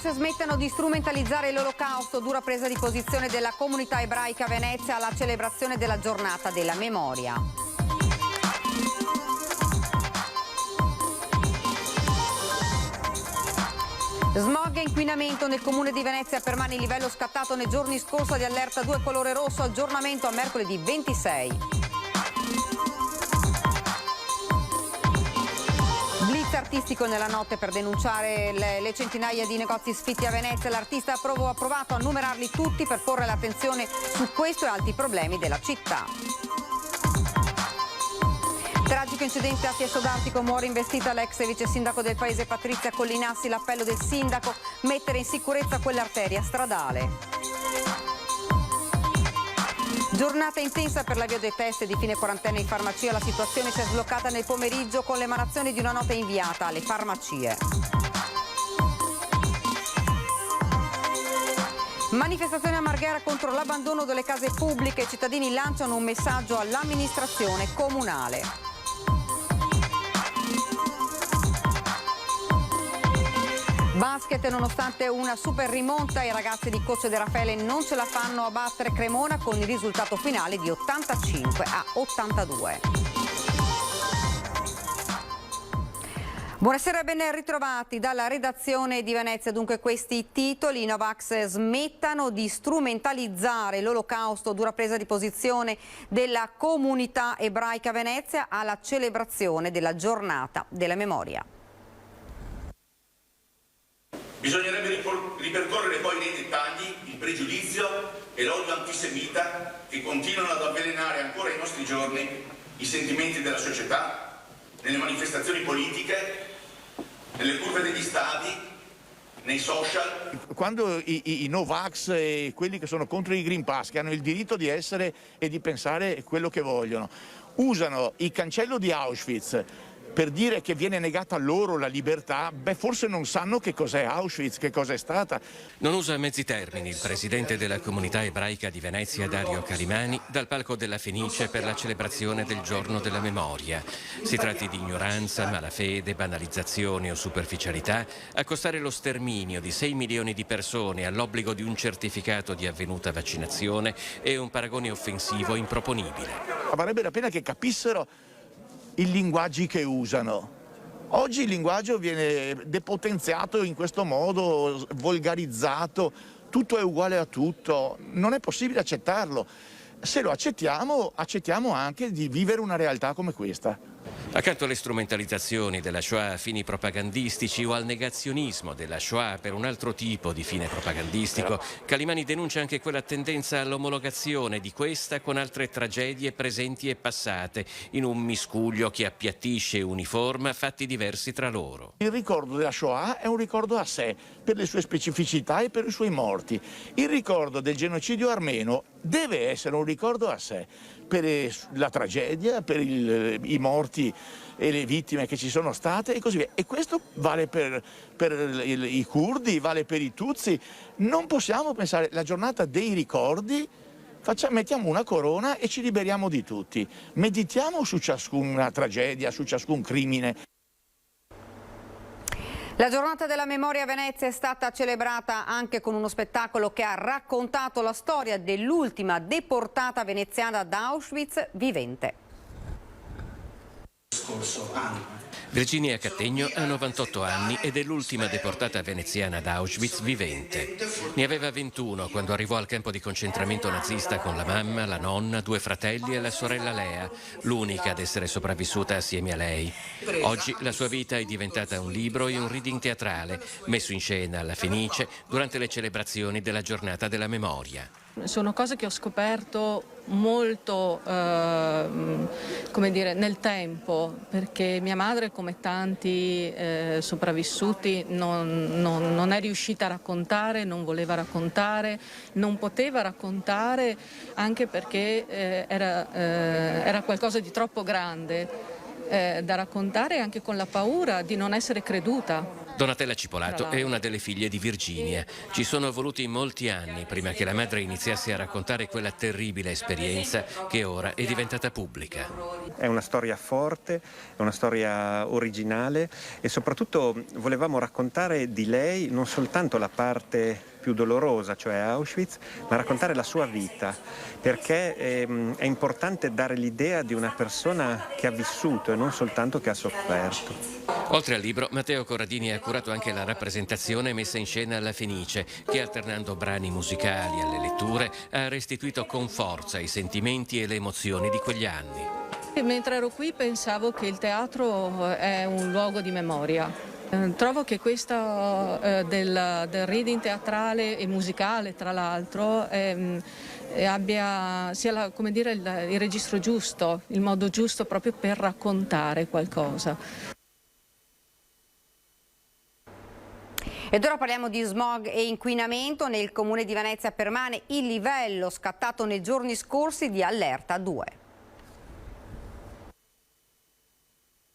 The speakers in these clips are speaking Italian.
Novax smettano di strumentalizzare l'Olocausto, dura presa di posizione della comunità ebraica a Venezia alla celebrazione della giornata della memoria. Smog e inquinamento nel comune di Venezia, permane il livello scattato nei giorni scorsi di allerta 2 colore rosso, aggiornamento a mercoledì 26. Blitz artistico nella notte per denunciare le centinaia di negozi sfitti a Venezia. L'artista ha provato a numerarli tutti per porre l'attenzione su questo e altri problemi della città. Tragico incidente a Fiesso d'Artico, muore investita l'ex vice sindaco del paese Patrizia Collinassi. L'appello del sindaco: mettere in sicurezza quell'arteria stradale. Giornata intensa per l'avvio dei test di fine quarantena in farmacia. La situazione si è sbloccata nel pomeriggio con l'emanazione di una nota inviata alle farmacie. Manifestazione a Marghera contro l'abbandono delle case pubbliche. I cittadini lanciano un messaggio all'amministrazione comunale. Basket, nonostante una super rimonta, i ragazzi di Coach De Raffaele non ce la fanno a battere Cremona con il risultato finale di 85-82. Buonasera e ben ritrovati dalla redazione di Venezia. Dunque questi titoli: i Novax smettano di strumentalizzare l'Olocausto, dura presa di posizione della comunità ebraica a Venezia alla celebrazione della giornata della memoria. Bisognerebbe ripercorrere poi nei dettagli il pregiudizio e l'odio antisemita che continuano ad avvelenare ancora ai nostri giorni i sentimenti della società, nelle manifestazioni politiche, nelle curve degli stadi, nei social. Quando i Novax e quelli che sono contro i Green Pass, che hanno il diritto di essere e di pensare quello che vogliono, usano il cancello di Auschwitz per dire che viene negata loro la libertà, forse non sanno che cos'è Auschwitz, che cos'è stata. Non usa mezzi termini il presidente della comunità ebraica di Venezia, Dario Calimani, dal palco della Fenice per la celebrazione del giorno della memoria. Si tratti di ignoranza, malafede, banalizzazione o superficialità, accostare lo sterminio di 6 milioni di persone all'obbligo di un certificato di avvenuta vaccinazione è un paragone offensivo improponibile. Varrebbe la pena che capissero i linguaggi che usano. Oggi il linguaggio viene depotenziato in questo modo, volgarizzato, tutto è uguale a tutto, non è possibile accettarlo. Se lo accettiamo, accettiamo anche di vivere una realtà come questa. Accanto alle strumentalizzazioni della Shoah a fini propagandistici o al negazionismo della Shoah per un altro tipo di fine propagandistico, Calimani denuncia anche quella tendenza all'omologazione di questa con altre tragedie presenti e passate, in un miscuglio che appiattisce e uniforma fatti diversi tra loro. Il ricordo della Shoah è un ricordo a sé, per le sue specificità e per i suoi morti. Il ricordo del genocidio armeno deve essere un ricordo a sé, per la tragedia, per i morti e le vittime che ci sono state e così via. E questo vale per i curdi, vale per i tutsi. Non possiamo pensare la giornata dei ricordi, mettiamo una corona e ci liberiamo di tutti. Meditiamo su ciascuna tragedia, su ciascun crimine. La giornata della memoria a Venezia è stata celebrata anche con uno spettacolo che ha raccontato la storia dell'ultima deportata veneziana da Auschwitz vivente. Virginia Cattegno ha 98 anni ed è l'ultima deportata veneziana da Auschwitz vivente. Ne aveva 21 quando arrivò al campo di concentramento nazista con la mamma, la nonna, 2 fratelli e la sorella Lea, l'unica ad essere sopravvissuta assieme a lei. Oggi la sua vita è diventata un libro e un reading teatrale, messo in scena alla Fenice durante le celebrazioni della giornata della memoria. Sono cose che ho scoperto molto come dire, nel tempo, perché mia madre, come tanti sopravvissuti, non è riuscita a raccontare, non voleva raccontare, non poteva raccontare, anche perché era qualcosa di troppo grande da raccontare, anche con la paura di non essere creduta. Donatella Cipolato è una delle figlie di Virginia. Ci sono voluti molti anni prima che la madre iniziasse a raccontare quella terribile esperienza che ora è diventata pubblica. È una storia forte, è una storia originale e soprattutto volevamo raccontare di lei non soltanto la parte più dolorosa, cioè Auschwitz, ma raccontare la sua vita, perché è importante dare l'idea di una persona che ha vissuto e non soltanto che ha sofferto. Oltre al libro, Matteo Corradini ha curato anche la rappresentazione messa in scena alla Fenice, che alternando brani musicali alle letture ha restituito con forza i sentimenti e le emozioni di quegli anni. Mentre ero qui pensavo che il teatro è un luogo di memoria. Trovo che questo del reading teatrale e musicale, tra l'altro, sia come dire, il registro giusto, il modo giusto proprio per raccontare qualcosa. Ed ora parliamo di smog e inquinamento. Nel comune di Venezia permane il livello scattato nei giorni scorsi di allerta 2.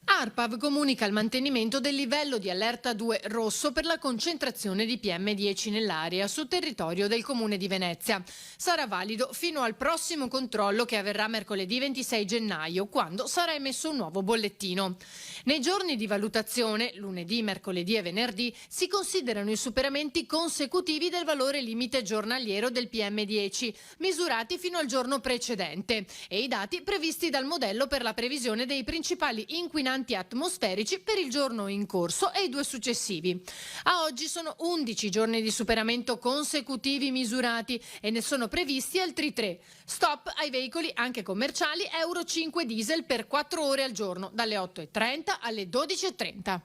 ARPAV comunica il mantenimento del livello di allerta 2 rosso per la concentrazione di PM10 nell'area sul territorio del Comune di Venezia. Sarà valido fino al prossimo controllo che avverrà mercoledì 26 gennaio, quando sarà emesso un nuovo bollettino. Nei giorni di valutazione, lunedì, mercoledì e venerdì, si considerano i superamenti consecutivi del valore limite giornaliero del PM10, misurati fino al giorno precedente, e i dati previsti dal modello per la previsione dei principali inquinanti atmosferici per il giorno in corso e i 2 successivi. A oggi sono 11 giorni di superamento consecutivi misurati e ne sono previsti altri 3. Stop ai veicoli anche commerciali Euro 5 diesel per 4 ore al giorno, dalle 8:30 alle 12:30.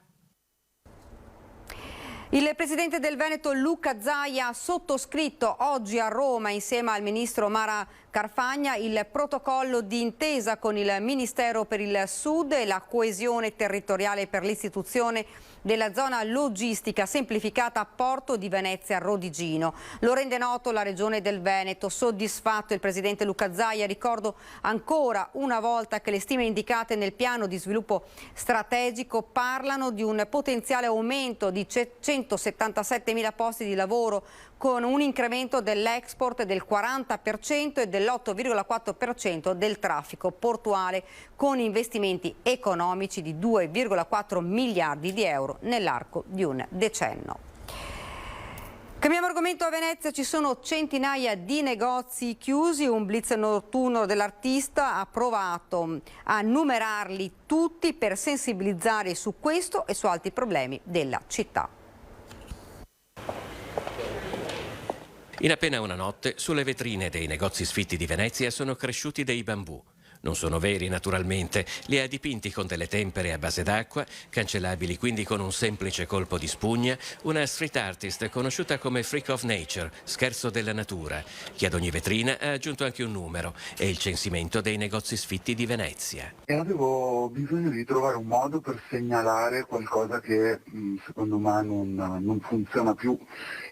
Il presidente del Veneto Luca Zaia ha sottoscritto oggi a Roma, insieme al ministro Mara Carfagna, il protocollo d'intesa con il Ministero per il Sud e la coesione territoriale per l'istituzione della zona logistica semplificata a Porto di Venezia Rodigino. Lo rende noto la Regione del Veneto. Soddisfatto il presidente Luca Zaia, ricordo ancora una volta che le stime indicate nel piano di sviluppo strategico parlano di un potenziale aumento di 177.000 posti di lavoro, con un incremento dell'export del 40% e dell'8,4% del traffico portuale, con investimenti economici di 2,4 miliardi di euro nell'arco di un decennio. Cambiamo argomento. A Venezia ci sono centinaia di negozi chiusi. Un blitz notturno dell'artista ha provato a numerarli tutti per sensibilizzare su questo e su altri problemi della città. In appena una notte, sulle vetrine dei negozi sfitti di Venezia sono cresciuti dei bambù. Non sono veri, naturalmente, li ha dipinti con delle tempere a base d'acqua, cancellabili quindi con un semplice colpo di spugna, una street artist conosciuta come Freak of Nature, scherzo della natura, che ad ogni vetrina ha aggiunto anche un numero e il censimento dei negozi sfitti di Venezia. E avevo bisogno di trovare un modo per segnalare qualcosa che secondo me non funziona più,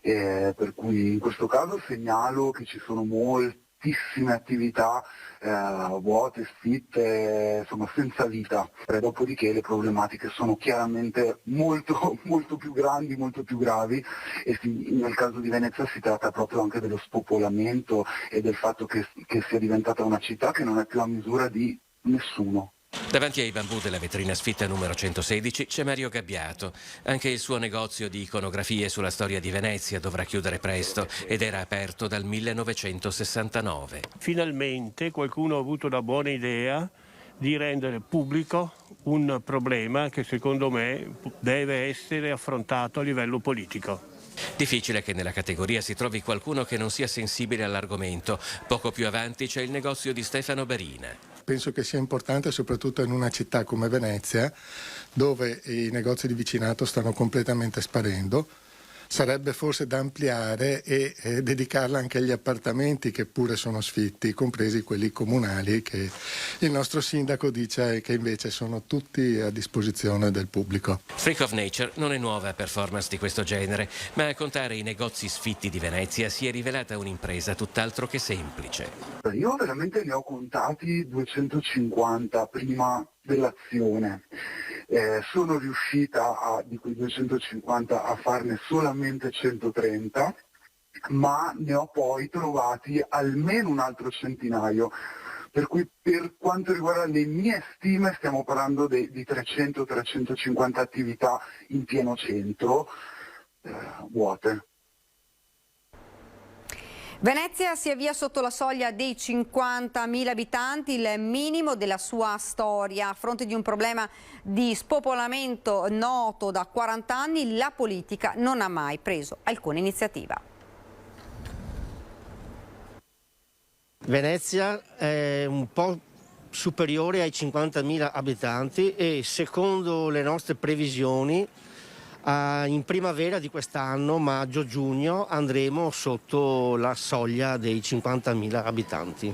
per cui in questo caso segnalo che ci sono moltissime attività vuote, sfitte, insomma senza vita. Dopodiché le problematiche sono chiaramente molto più grandi, molto più gravi, e nel caso di Venezia si tratta proprio anche dello spopolamento e del fatto che sia diventata una città che non è più a misura di nessuno. Davanti ai bambù della vetrina sfitta numero 116 c'è Mario Gabbiato. Anche il suo negozio di iconografie sulla storia di Venezia dovrà chiudere presto ed era aperto dal 1969. Finalmente qualcuno ha avuto la buona idea di rendere pubblico un problema che secondo me deve essere affrontato a livello politico. Difficile che nella categoria si trovi qualcuno che non sia sensibile all'argomento. Poco più avanti c'è il negozio di Stefano Barina. Penso che sia importante soprattutto in una città come Venezia, dove i negozi di vicinato stanno completamente sparendo. Sarebbe forse da ampliare e dedicarla anche agli appartamenti che pure sono sfitti, compresi quelli comunali, che il nostro sindaco dice che invece sono tutti a disposizione del pubblico. Freak of Nature non è nuova performance di questo genere, ma a contare i negozi sfitti di Venezia si è rivelata un'impresa tutt'altro che semplice. Io veramente ne ho contati 250 prima dell'azione. sono riuscita di quei 250 a farne solamente 130, ma ne ho poi trovati almeno un altro centinaio. Per cui per quanto riguarda le mie stime stiamo parlando di 300-350 attività in pieno centro, vuote. Venezia si avvia sotto la soglia dei 50.000 abitanti, il minimo della sua storia. A fronte di un problema di spopolamento noto da 40 anni, la politica non ha mai preso alcuna iniziativa. Venezia è un po' superiore ai 50.000 abitanti e secondo le nostre previsioni in primavera di quest'anno, maggio-giugno, andremo sotto la soglia dei 50.000 abitanti.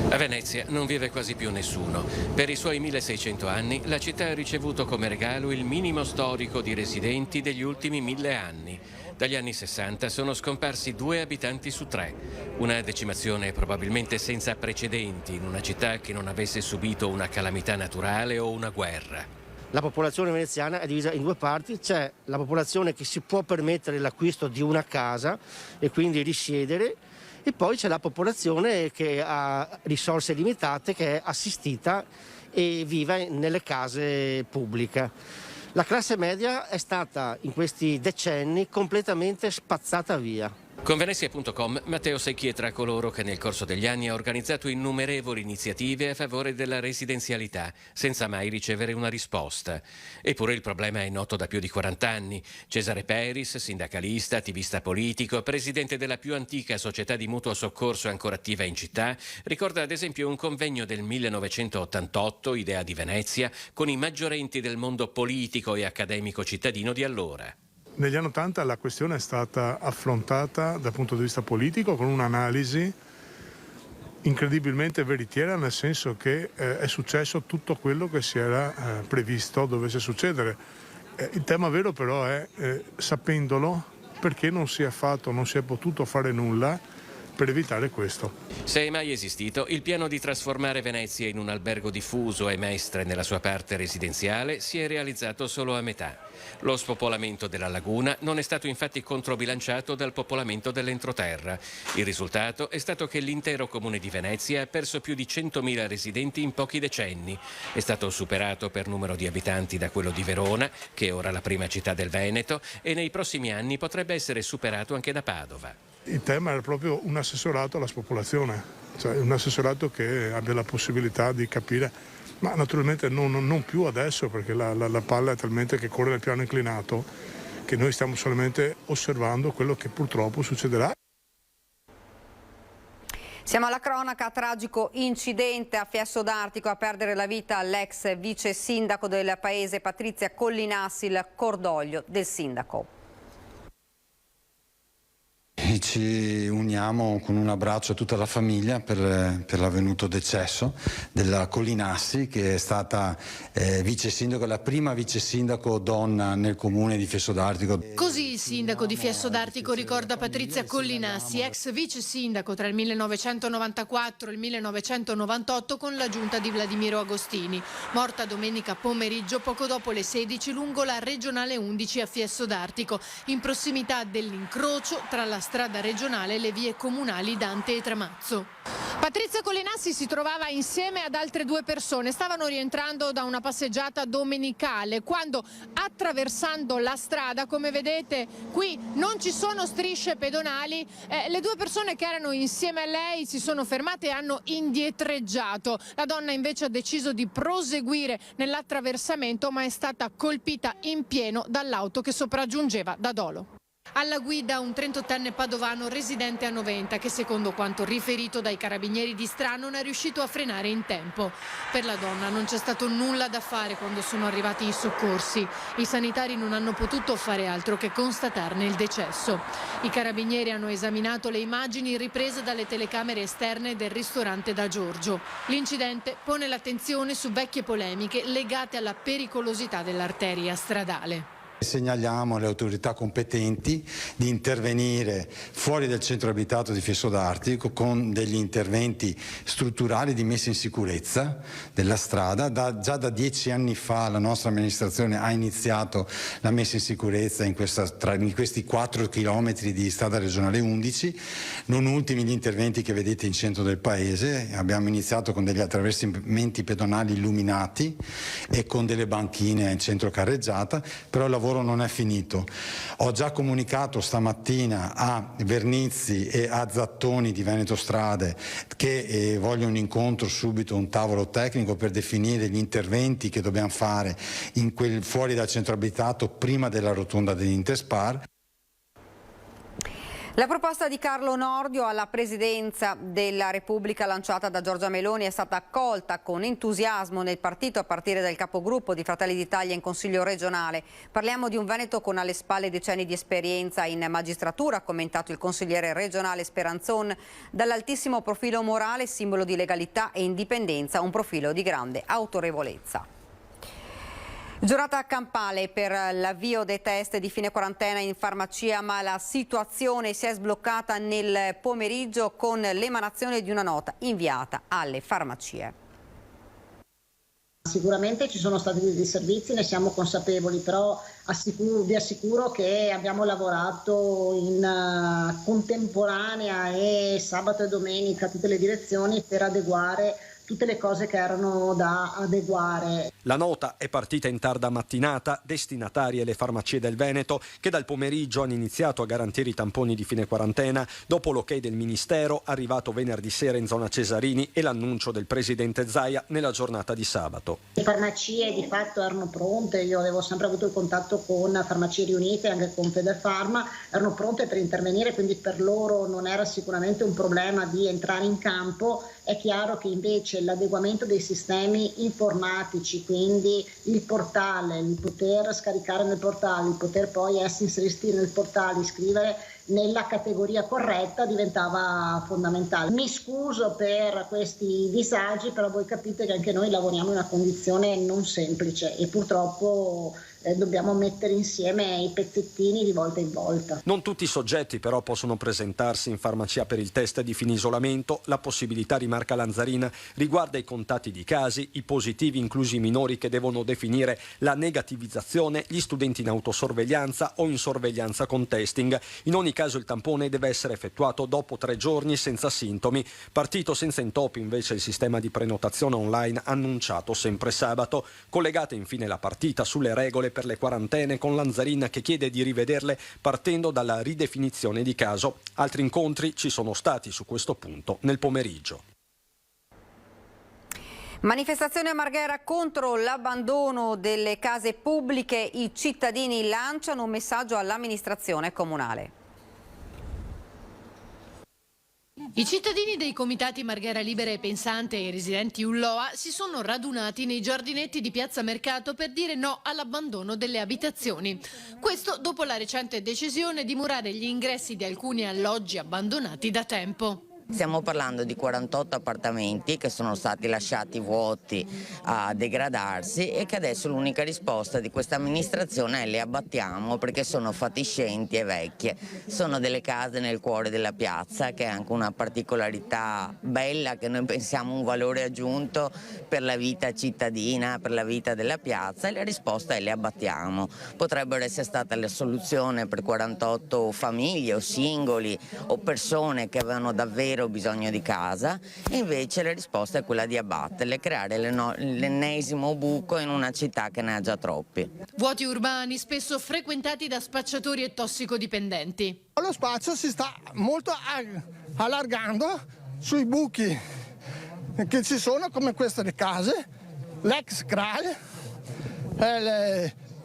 A Venezia non vive quasi più nessuno. Per i suoi 1600 anni la città ha ricevuto come regalo il minimo storico di residenti degli ultimi 1000 anni. Dagli anni 60 sono scomparsi 2 abitanti su 3, una decimazione probabilmente senza precedenti in una città che non avesse subito una calamità naturale o una guerra. La popolazione veneziana è divisa in 2 parti, c'è la popolazione che si può permettere l'acquisto di una casa e quindi risiedere, e poi c'è la popolazione che ha risorse limitate, che è assistita e vive nelle case pubbliche. La classe media è stata in questi decenni completamente spazzata via. Con Venezia.com Matteo Secchi è tra coloro che nel corso degli anni ha organizzato innumerevoli iniziative a favore della residenzialità, senza mai ricevere una risposta. Eppure il problema è noto da più di 40 anni. Cesare Peris, sindacalista, attivista politico, presidente della più antica società di mutuo soccorso ancora attiva in città, ricorda ad esempio un convegno del 1988, Idea di Venezia, con i maggiorenti del mondo politico e accademico cittadino di allora. Negli anni '80 la questione è stata affrontata dal punto di vista politico con un'analisi incredibilmente veritiera, nel senso che è successo tutto quello che si era previsto dovesse succedere. Il tema vero però è, sapendolo, perché non si è potuto fare nulla per evitare questo. Se è mai esistito, il piano di trasformare Venezia in un albergo diffuso e Mestre nella sua parte residenziale si è realizzato solo a metà. Lo spopolamento della laguna non è stato infatti controbilanciato dal popolamento dell'entroterra. Il risultato è stato che l'intero comune di Venezia ha perso più di 100.000 residenti in pochi decenni. È stato superato per numero di abitanti da quello di Verona, che è ora la prima città del Veneto, e nei prossimi anni potrebbe essere superato anche da Padova. Il tema era proprio un assessorato alla spopolazione, cioè un assessorato che abbia la possibilità di capire, ma naturalmente non più adesso, perché la palla è talmente che corre nel piano inclinato che noi stiamo solamente osservando quello che purtroppo succederà. Siamo alla cronaca, tragico incidente a Fiesso d'Artico, a perdere la vita l'ex vice sindaco del paese Patrizia Collinassi, il cordoglio del sindaco. Ci uniamo con un abbraccio a tutta la famiglia per l'avvenuto decesso della Collinassi, che è stata vice sindaco, la prima vice sindaco donna nel comune di Fiesso d'Artico. Così il sindaco di Fiesso d'Artico ricorda Patrizia Collinassi, ex vice sindaco tra il 1994 e il 1998 con la giunta di Vladimiro Agostini, morta domenica pomeriggio poco dopo le 16 lungo la regionale 11 a Fiesso d'Artico, in prossimità dell'incrocio tra la strada regionale e le vie comunali Dante e Tramazzo. Patrizia Collinassi si trovava insieme ad altre 2 persone, stavano rientrando da una passeggiata domenicale quando, attraversando la strada, come vedete qui non ci sono strisce pedonali, le 2 persone che erano insieme a lei si sono fermate e hanno indietreggiato. La donna invece ha deciso di proseguire nell'attraversamento, ma è stata colpita in pieno dall'auto che sopraggiungeva da Dolo. Alla guida un 38enne padovano residente a Noventa che, secondo quanto riferito dai carabinieri di Stra, non è riuscito a frenare in tempo. Per la donna non c'è stato nulla da fare quando sono arrivati i soccorsi. I sanitari non hanno potuto fare altro che constatarne il decesso. I carabinieri hanno esaminato le immagini riprese dalle telecamere esterne del ristorante da Giorgio. L'incidente pone l'attenzione su vecchie polemiche legate alla pericolosità dell'arteria stradale. Segnaliamo alle autorità competenti di intervenire fuori dal centro abitato di Fesso d'Artico con degli interventi strutturali di messa in sicurezza della strada. Già da 10 anni fa la nostra amministrazione ha iniziato la messa in sicurezza in questi 4 chilometri di strada regionale 11, non ultimi gli interventi che vedete in centro del paese. Abbiamo iniziato con degli attraversamenti pedonali illuminati e con delle banchine in centro carreggiata, però il lavoro non è finito. Ho già comunicato stamattina a Vernizzi e a Zattoni di Veneto Strade che voglio un incontro subito, un tavolo tecnico per definire gli interventi che dobbiamo fare fuori dal centro abitato prima della rotonda dell'Interspar. La proposta di Carlo Nordio alla presidenza della Repubblica lanciata da Giorgia Meloni è stata accolta con entusiasmo nel partito a partire dal capogruppo di Fratelli d'Italia in Consiglio regionale. Parliamo di un Veneto con alle spalle decenni di esperienza in magistratura, ha commentato il consigliere regionale Speranzon, dall'altissimo profilo morale, simbolo di legalità e indipendenza, un profilo di grande autorevolezza. Giornata campale per l'avvio dei test di fine quarantena in farmacia, ma la situazione si è sbloccata nel pomeriggio con l'emanazione di una nota inviata alle farmacie. Sicuramente ci sono stati dei disservizi, ne siamo consapevoli, però vi assicuro che abbiamo lavorato in contemporanea e sabato e domenica tutte le direzioni per adeguare tutte le cose che erano da adeguare. La nota è partita in tarda mattinata, destinatarie le farmacie del Veneto che dal pomeriggio hanno iniziato a garantire i tamponi di fine quarantena dopo l'ok del Ministero arrivato venerdì sera in zona Cesarini e l'annuncio del presidente Zaia nella giornata di sabato. Le farmacie di fatto erano pronte, io avevo sempre avuto il contatto con Farmacie Riunite e anche con Federfarma, erano pronte per intervenire, quindi per loro non era sicuramente un problema di entrare in campo. È chiaro che invece l'adeguamento dei sistemi informatici, quindi il portale, il poter scaricare nel portale, il poter poi essere inseriti nel portale, iscrivere nella categoria corretta diventava fondamentale. Mi scuso per questi disagi, però voi capite che anche noi lavoriamo in una condizione non semplice e purtroppo dobbiamo mettere insieme i pezzettini di volta in volta. Non tutti i soggetti però possono presentarsi in farmacia per il test di fine isolamento. La possibilità, rimarca Lanzarina, riguarda i contatti di casi, i positivi inclusi i minori che devono definire la negativizzazione, gli studenti in autosorveglianza o in sorveglianza con testing. In ogni caso il tampone deve essere effettuato dopo 3 giorni senza sintomi. Partito senza intoppi invece il sistema di prenotazione online annunciato sempre sabato. Collegata infine la partita sulle regole per le quarantene con Lanzarina che chiede di rivederle partendo dalla ridefinizione di caso. Altri incontri ci sono stati su questo punto nel pomeriggio. Manifestazione a Marghera contro l'abbandono delle case pubbliche. I cittadini lanciano un messaggio all'amministrazione comunale. I cittadini dei comitati Marghera Libera e Pensante e i residenti Ulloa si sono radunati nei giardinetti di Piazza Mercato per dire no all'abbandono delle abitazioni. Questo dopo la recente decisione di murare gli ingressi di alcuni alloggi abbandonati da tempo. Stiamo parlando di 48 appartamenti che sono stati lasciati vuoti a degradarsi e che adesso l'unica risposta di questa amministrazione è le abbattiamo perché sono fatiscenti e vecchie. Sono delle case nel cuore della piazza, che è anche una particolarità bella, che noi pensiamo un valore aggiunto per la vita cittadina, per la vita della piazza, e la risposta è le abbattiamo. Potrebbero essere state la soluzione per 48 famiglie o singoli o persone che avevano davvero bisogno di casa, e invece la risposta è quella di abbatterle, creare l'ennesimo buco in una città che ne ha già troppi. Vuoti urbani spesso frequentati da spacciatori e tossicodipendenti. Lo spazio si sta molto allargando sui buchi che ci sono, come queste case, l'ex CRAL,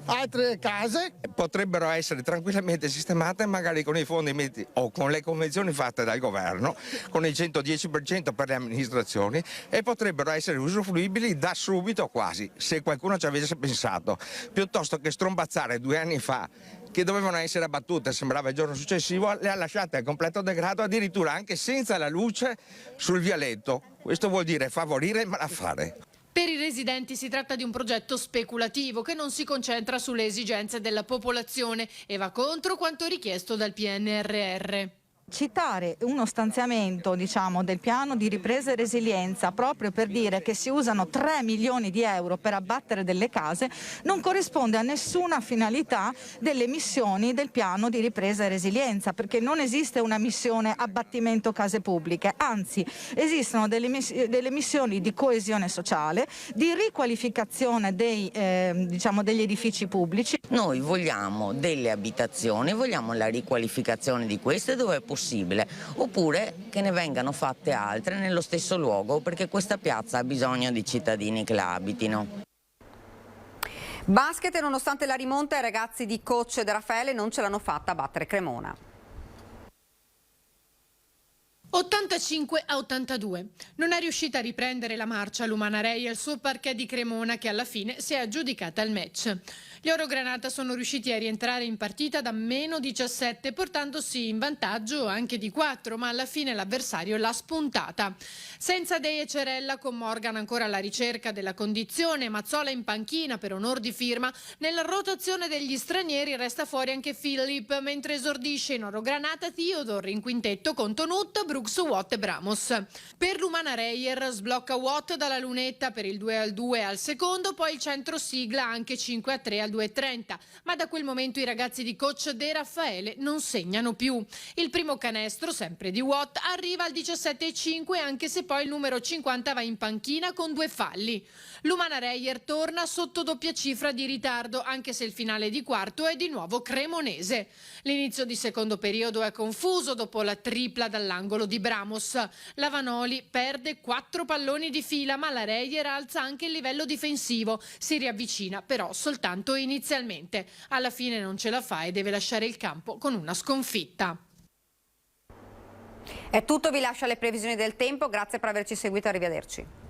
altre case. Potrebbero essere tranquillamente sistemate magari con i fondi o con le convenzioni fatte dal governo, con il 110% per le amministrazioni, e potrebbero essere usufruibili da subito quasi, se qualcuno ci avesse pensato, piuttosto che strombazzare 2 anni fa che dovevano essere abbattute, sembrava il giorno successivo, le ha lasciate a completo degrado, addirittura anche senza la luce sul vialetto. Questo vuol dire favorire il malaffare. Per i residenti si tratta di un progetto speculativo che non si concentra sulle esigenze della popolazione e va contro quanto richiesto dal PNRR. Citare uno stanziamento del piano di ripresa e resilienza proprio per dire che si usano 3 milioni di euro per abbattere delle case non corrisponde a nessuna finalità delle missioni del piano di ripresa e resilienza, perché non esiste una missione abbattimento case pubbliche, anzi esistono delle missioni di coesione sociale, di riqualificazione degli edifici pubblici. Noi vogliamo delle abitazioni, vogliamo la riqualificazione di queste dove è possibile, oppure che ne vengano fatte altre nello stesso luogo, perché questa piazza ha bisogno di cittadini che la abitino. Basket, nonostante la rimonta, i ragazzi di coach De Raffaele non ce l'hanno fatta a battere Cremona. 85-82. Non è riuscita a riprendere la marcia l'Umana Reia al suo parquet di Cremona, che alla fine si è aggiudicata il match. Gli Orogranata sono riusciti a rientrare in partita da meno 17, portandosi in vantaggio anche di 4, ma alla fine l'avversario l'ha spuntata. Senza Dei e Cerella, con Morgan ancora alla ricerca della condizione, Mazzola in panchina per onor di firma, nella rotazione degli stranieri resta fuori anche Philip, mentre esordisce in Orogranata Theodore in quintetto con Tonut, Brooks, Watt e Bramos. Per l'Umana Reyer sblocca Watt dalla lunetta per il 2-2 al secondo, poi il centro sigla anche 5-3 al 2:30, ma da quel momento i ragazzi di coach De Raffaele non segnano più. Il primo canestro, sempre di Watt, arriva al 17:5, anche se poi il numero 50 va in panchina con 2 falli. L'Umana Reyer torna sotto doppia cifra di ritardo, anche se il finale di quarto è di nuovo cremonese. L'inizio di secondo periodo è confuso dopo la tripla dall'angolo di Bramos. La Vanoli perde 4 palloni di fila, ma la Reyer alza anche il livello difensivo. Si riavvicina però soltanto inizialmente. Alla fine non ce la fa e deve lasciare il campo con una sconfitta. È tutto, vi lascio alle previsioni del tempo. Grazie per averci seguito, arrivederci.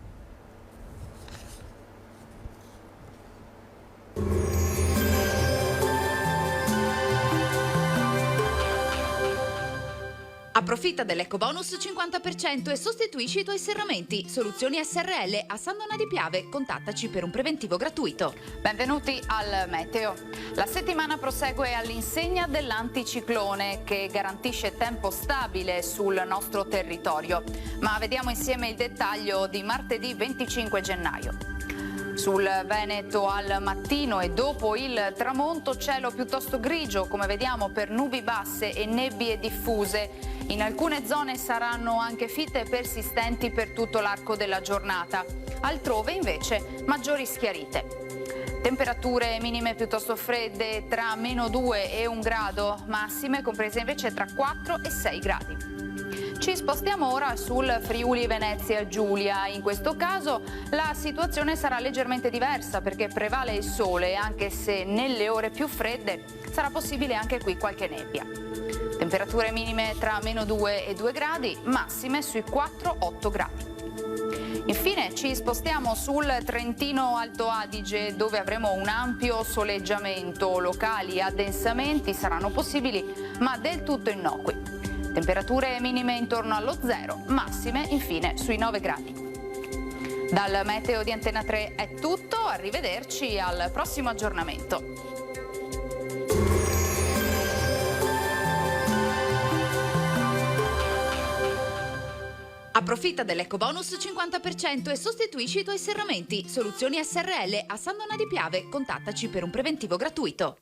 Approfitta dell'ecobonus 50% e sostituisci i tuoi serramenti. Soluzioni SRL a San Donà di Piave. Contattaci per un preventivo gratuito. Benvenuti al Meteo. La settimana prosegue all'insegna dell'anticiclone che garantisce tempo stabile sul nostro territorio. Ma vediamo insieme il dettaglio di martedì 25 gennaio. Sul Veneto al mattino e dopo il tramonto cielo piuttosto grigio, come vediamo, per nubi basse e nebbie diffuse. In alcune zone saranno anche fitte persistenti per tutto l'arco della giornata, altrove invece maggiori schiarite. Temperature minime piuttosto fredde, tra -2 e 1 grado, massime comprese invece tra 4 e 6 gradi. Ci spostiamo ora sul Friuli Venezia Giulia. In questo caso la situazione sarà leggermente diversa perché prevale il sole, anche se nelle ore più fredde sarà possibile anche qui qualche nebbia. Temperature minime tra -2 e 2 gradi, massime sui 4-8 gradi. Infine ci spostiamo sul Trentino Alto Adige, dove avremo un ampio soleggiamento. Locali addensamenti saranno possibili, ma del tutto innocui. Temperature minime intorno allo 0, massime infine sui 9 gradi. Dal meteo di Antena 3 è tutto, arrivederci al prossimo aggiornamento. Approfitta dell'ecobonus 50% e sostituisci i tuoi serramenti. Soluzioni SRL a San Donà di Piave. Contattaci per un preventivo gratuito.